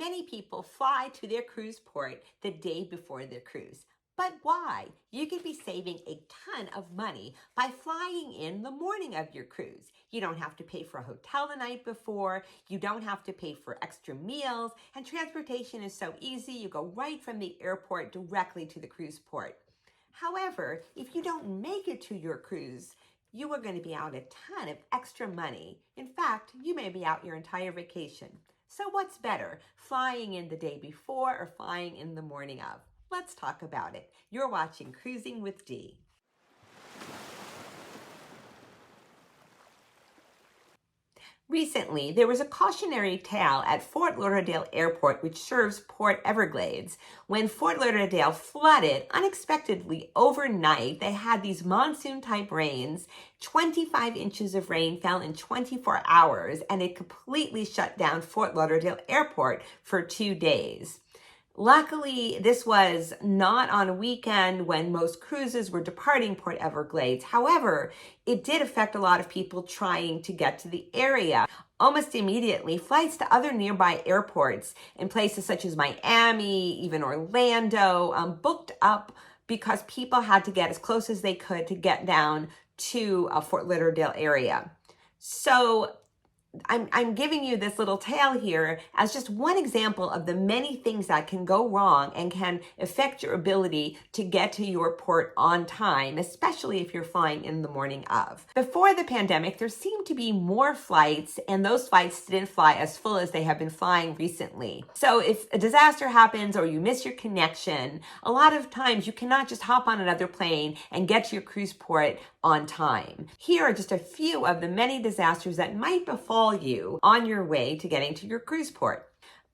Many people fly to their cruise port the day before their cruise. But why? You could be saving a ton of money by flying in the morning of your cruise. You don't have to pay for a hotel the night before. You don't have to pay for extra meals. And transportation is so easy. You go right from the airport directly to the cruise port. However, if you don't make it to your cruise, you are going to be out a ton of extra money. In fact, you may be out your entire vacation. So what's better, flying in the day before or flying in the morning of? Let's talk about it. You're watching Cruising with Dee. Recently, there was a cautionary tale at Fort Lauderdale Airport, which serves Port Everglades. When Fort Lauderdale flooded unexpectedly overnight, they had these monsoon-type rains. 25 inches of rain fell in 24 hours, and it completely shut down Fort Lauderdale Airport for 2 days. Luckily, this was not on a weekend when most cruises were departing Port Everglades. However, it did affect a lot of people trying to get to the area. Almost immediately, flights to other nearby airports in places such as Miami, even Orlando, booked up because people had to get as close as they could to get down to Fort Lauderdale area. So I'm giving you this little tale here as just one example of the many things that can go wrong and can affect your ability to get to your port on time, especially if you're flying in the morning of. Before the pandemic, there seemed to be more flights, and those flights didn't fly as full as they have been flying recently. So if a disaster happens or you miss your connection, a lot of times you cannot just hop on another plane and get to your cruise port on time. Here are just a few of the many disasters that might befall you on your way to getting to your cruise port.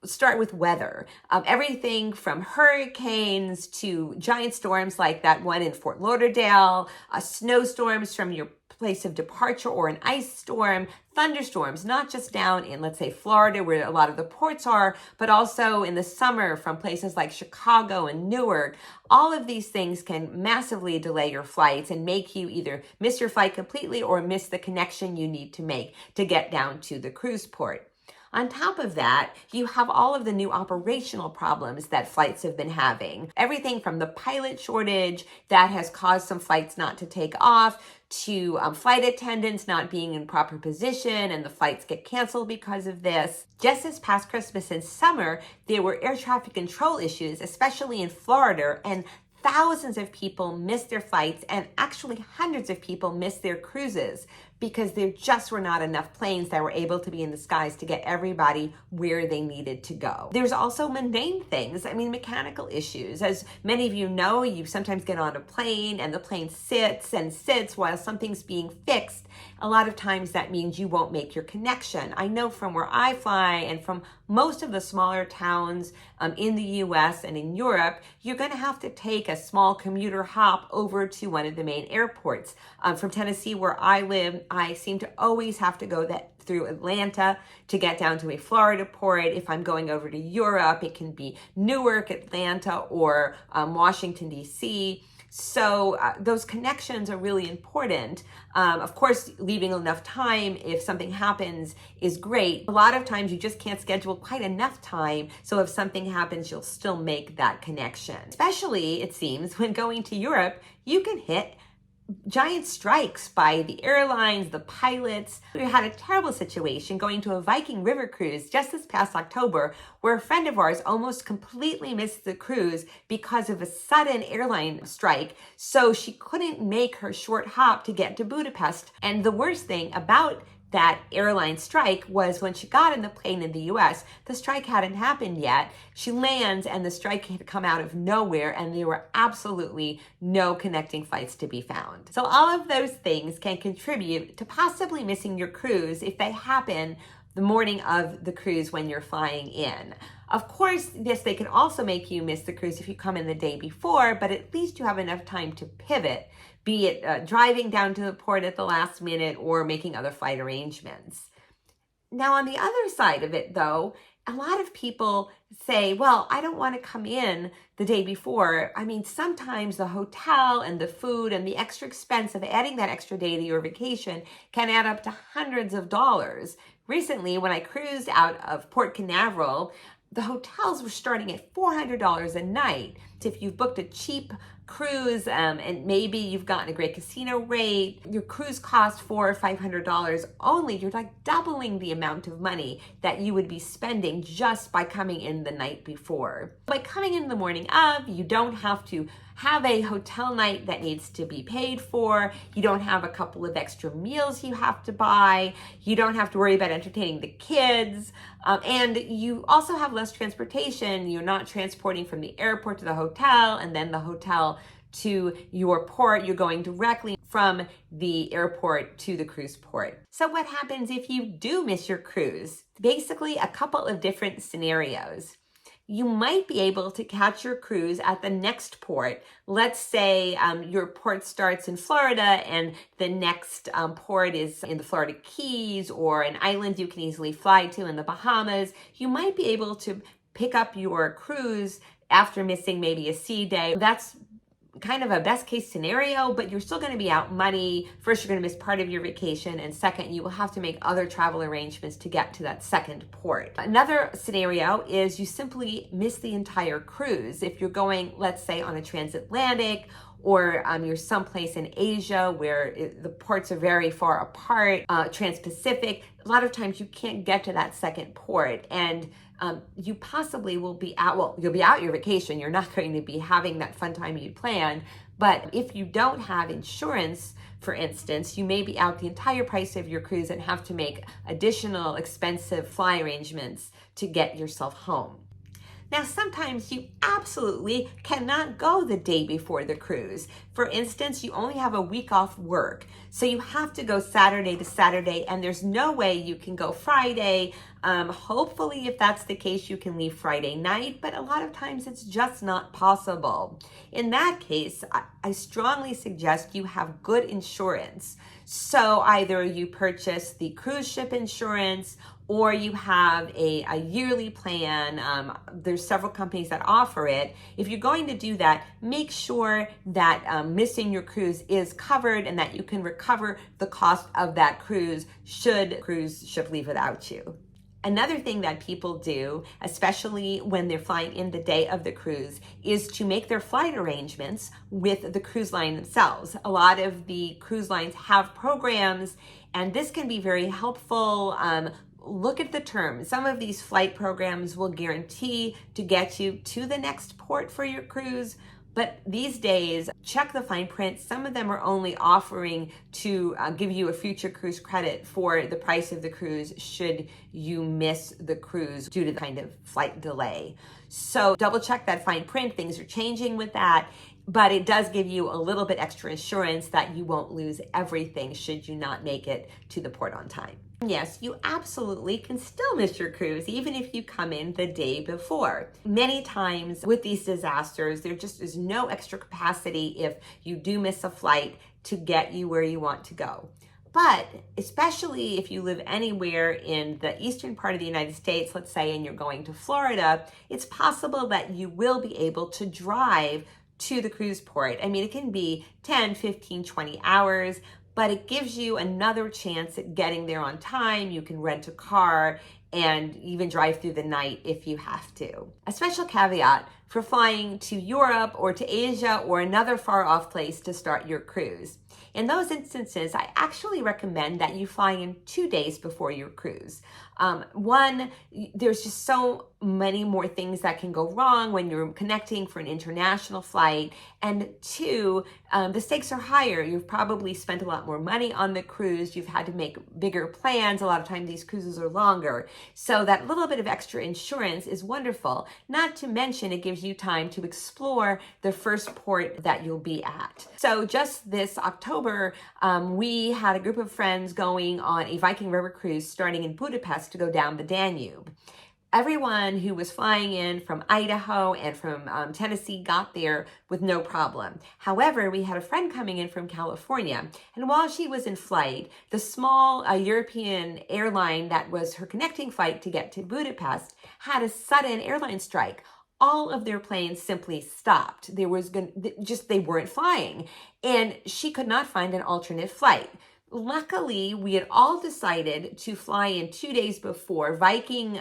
Let's start with weather. Everything from hurricanes to giant storms like that one in Fort Lauderdale, snowstorms from your place of departure or an ice storm, thunderstorms, not just down in, let's say, Florida where a lot of the ports are, but also in the summer from places like Chicago and Newark. All of these things can massively delay your flights and make you either miss your flight completely or miss the connection you need to make to get down to the cruise port. On top of that, you have all of the new operational problems that flights have been having. Everything from the pilot shortage that has caused some flights not to take off, to flight attendants not being in proper position and the flights get canceled because of this. Just this past Christmas and summer, there were air traffic control issues, especially in Florida, and thousands of people missed their flights, and actually hundreds of people missed their cruises because there just were not enough planes that were able to be in the skies to get everybody where they needed to go. There's also mundane things, mechanical issues. As many of you know, you sometimes get on a plane and the plane sits and sits while something's being fixed. A lot of times that means you won't make your connection. I know from where I fly and from most of the smaller towns in the US and in Europe, you're going to have to take a small commuter hop over to one of the main airports. From Tennessee, where I live, I seem to always have to go through Atlanta to get down to a Florida port. If I'm going over to Europe, it can be Newark, Atlanta, or Washington, D.C. So those connections are really important. Of course, leaving enough time if something happens is great. A lot of times you just can't schedule quite enough time, so if something happens, you'll still make that connection. Especially, it seems, when going to Europe, you can hit giant strikes by the airlines, the pilots. We had a terrible situation going to a Viking River Cruise just this past October, where a friend of ours almost completely missed the cruise because of a sudden airline strike. So she couldn't make her short hop to get to Budapest. And the worst thing about that airline strike was when she got in the plane in the US, the strike hadn't happened yet. She lands and the strike had come out of nowhere, and there were absolutely no connecting flights to be found. So all of those things can contribute to possibly missing your cruise if they happen the morning of the cruise when you're flying in. Of course, yes, they can also make you miss the cruise if you come in the day before, but at least you have enough time to pivot, be it driving down to the port at the last minute or making other flight arrangements. Now, on the other side of it, though, a lot of people say, well, I don't want to come in the day before. Sometimes the hotel and the food and the extra expense of adding that extra day to your vacation can add up to hundreds of dollars. Recently, when I cruised out of Port Canaveral, the hotels were starting at $400 a night. So if you've booked a cheap cruise and maybe you've gotten a great casino rate, your cruise costs $400 or $500 only, you're like doubling the amount of money that you would be spending just by coming in the night before. By coming in the morning of, you don't have to have a hotel night that needs to be paid for. You don't have a couple of extra meals you have to buy. You don't have to worry about entertaining the kids. And you also have less transportation. You're not transporting from the airport to the hotel and then the hotel to your port. You're going directly from the airport to the cruise port. So what happens if you do miss your cruise? Basically, a couple of different scenarios. You might be able to catch your cruise at the next port. Let's say your port starts in Florida and the next port is in the Florida Keys or an island you can easily fly to in the Bahamas. You might be able to pick up your cruise after missing maybe a sea day. That's kind of a best case scenario, but you're still going to be out money. First, you're going to miss part of your vacation, and second, you will have to make other travel arrangements to get to that second port. Another scenario is you simply miss the entire cruise. If you're going, let's say, on a transatlantic, or you're someplace in Asia where the ports are very far apart, Trans-Pacific, a lot of times you can't get to that second port, and you possibly will be out, well, you'll be out your vacation. You're not going to be having that fun time you'd planned. But if you don't have insurance, for instance, you may be out the entire price of your cruise and have to make additional expensive fly arrangements to get yourself home. Now, sometimes you absolutely cannot go the day before the cruise. For instance, you only have a week off work. So you have to go Saturday to Saturday, and there's no way you can go Friday. Hopefully, if that's the case, you can leave Friday night, but a lot of times it's just not possible. In that case, I strongly suggest you have good insurance. So either you purchase the cruise ship insurance or you have a yearly plan. There's several companies that offer it. If you're going to do that, make sure that missing your cruise is covered and that you can recover the cost of that cruise should the cruise ship leave without you. Another thing that people do, especially when they're flying in the day of the cruise, is to make their flight arrangements with the cruise line themselves. A lot of the cruise lines have programs, and this can be very helpful. Look at the terms. Some of these flight programs will guarantee to get you to the next port for your cruise, but these days, check the fine print. Some of them are only offering to give you a future cruise credit for the price of the cruise should you miss the cruise due to the kind of flight delay. So double check that fine print. Things are changing with that, but it does give you a little bit extra assurance that you won't lose everything should you not make it to the port on time. Yes, you absolutely can still miss your cruise even if you come in the day before. Many times with these disasters, there just is no extra capacity if you do miss a flight to get you where you want to go. But especially if you live anywhere in the eastern part of the United States, let's say, and you're going to Florida, it's possible that you will be able to drive to the cruise port. I mean, it can be 10, 15, 20 hours, but it gives you another chance at getting there on time. You can rent a car and even drive through the night if you have to. A special caveat for flying to Europe or to Asia or another far off place to start your cruise. In those instances, I actually recommend that you fly in 2 days before your cruise. One, there's just so many more things that can go wrong when you're connecting for an international flight. And two, the stakes are higher. You've probably spent a lot more money on the cruise. You've had to make bigger plans. A lot of times these cruises are longer. So that little bit of extra insurance is wonderful. Not to mention it gives you time to explore the first port that you'll be at. So just this October, we had a group of friends going on a Viking River Cruise starting in Budapest to go down the Danube. Everyone who was flying in from Idaho and from Tennessee got there with no problem. However, we had a friend coming in from California, and while she was in flight, the small European airline that was her connecting flight to get to Budapest had a sudden airline strike. All of their planes simply stopped. They weren't flying, and she could not find an alternate flight. Luckily, we had all decided to fly in 2 days before. Viking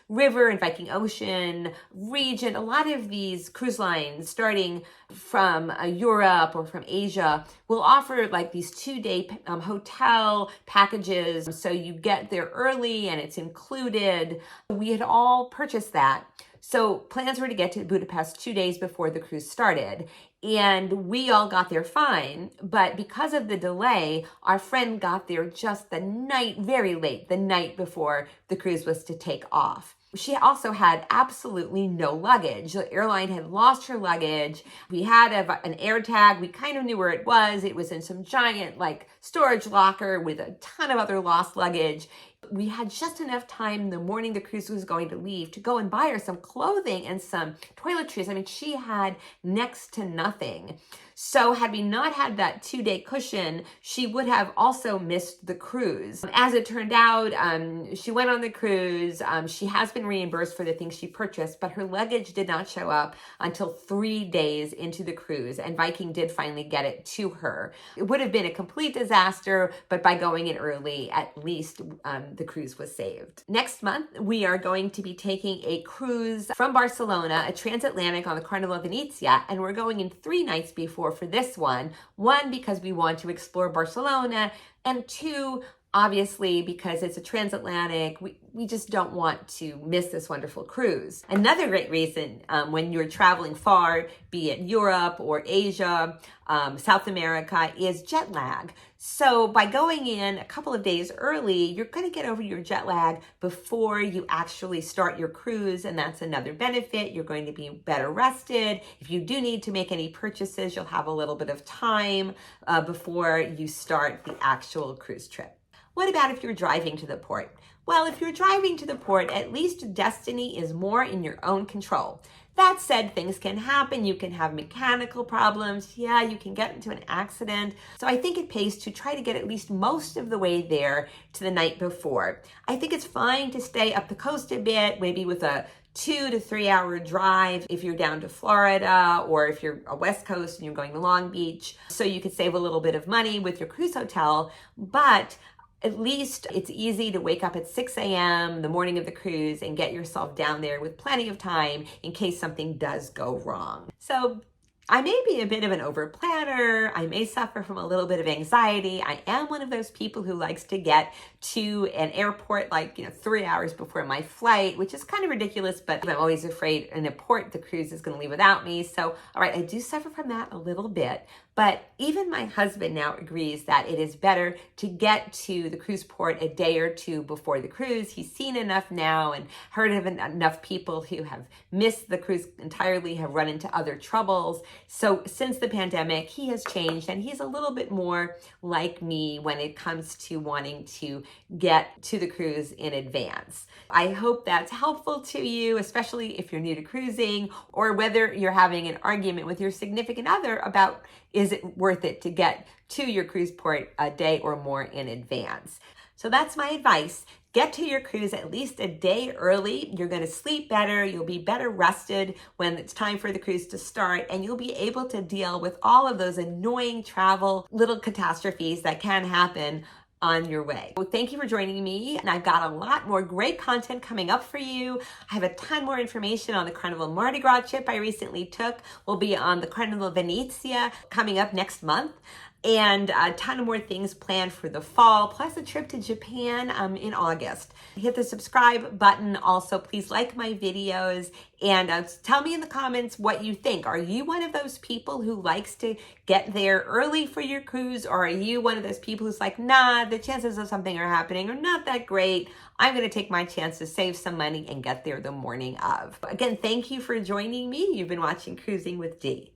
River and Viking Ocean region, a lot of these cruise lines starting from Europe or from Asia will offer like these 2-day hotel packages. So you get there early and it's included. We had all purchased that. So plans were to get to Budapest 2 days before the cruise started. And we all got there fine, but because of the delay, our friend got there just the night, very late, the night before the cruise was to take off. She also had absolutely no luggage. The airline had lost her luggage. We had an air tag. We kind of knew where it was. It was in some giant like storage locker with a ton of other lost luggage. We had just enough time the morning the cruise was going to leave to go and buy her some clothing and some toiletries. I mean, she had next to nothing. So had we not had that 2-day cushion, she would have also missed the cruise. As it turned out, she went on the cruise. She has been reimbursed for the things she purchased, but her luggage did not show up until 3 days into the cruise, and Viking did finally get it to her. It would have been a complete disaster, but by going in early, at least the cruise was saved. Next month, we are going to be taking a cruise from Barcelona, a transatlantic on the Carnival Venezia, and we're going in 3 nights before for this one. 1, because we want to explore Barcelona, and 2, obviously, because it's a transatlantic, we just don't want to miss this wonderful cruise. Another great reason when you're traveling far, be it Europe or Asia, South America, is jet lag. So by going in a couple of days early, you're going to get over your jet lag before you actually start your cruise, and that's another benefit. You're going to be better rested. If you do need to make any purchases, you'll have a little bit of time before you start the actual cruise trip. What about if you're driving to the port? Well, if you're driving to the port, at least destiny is more in your own control. That said, things can happen. You can have mechanical problems. Yeah, you can get into an accident. So I think it pays to try to get at least most of the way there to the night before. I think it's fine to stay up the coast a bit, maybe with a 2 to 3 hour drive if you're down to Florida, or if you're a West Coast and you're going to Long Beach. So you could save a little bit of money with your cruise hotel, but at least it's easy to wake up at 6 a.m. the morning of the cruise and get yourself down there with plenty of time in case something does go wrong. So I may be a bit of an over planner. I may suffer from a little bit of anxiety. I am one of those people who likes to get to an airport 3 hours before my flight, which is kind of ridiculous, but I'm always afraid in a port the cruise is going to leave without me. So, all right, I do suffer from that a little bit. But even my husband now agrees that it is better to get to the cruise port a day or 2 before the cruise. He's seen enough now and heard of enough people who have missed the cruise entirely, have run into other troubles. So since the pandemic, he has changed, and he's a little bit more like me when it comes to wanting to get to the cruise in advance. I hope that's helpful to you, especially if you're new to cruising, or whether you're having an argument with your significant other about is it worth it to get to your cruise port a day or more in advance. So that's my advice. Get to your cruise at least a day early. You're going to sleep better. You'll be better rested when it's time for the cruise to start, and you'll be able to deal with all of those annoying travel little catastrophes that can happen on your way. Well, thank you for joining me, and I've got a lot more great content coming up for you. I have a ton more information on the Carnival Mardi Gras trip I recently took. We'll be on the Carnival Venezia coming up next month, and a ton of more things planned for the fall, plus a trip to Japan in August. Hit the subscribe button. Also, please like my videos, and tell me in the comments what you think. Are you one of those people who likes to get there early for your cruise, or are you one of those people who's like, nah, the chances of something are happening are not that great. I'm going to take my chance to save some money and get there the morning of. Again, thank you for joining me. You've been watching Cruising with Dee.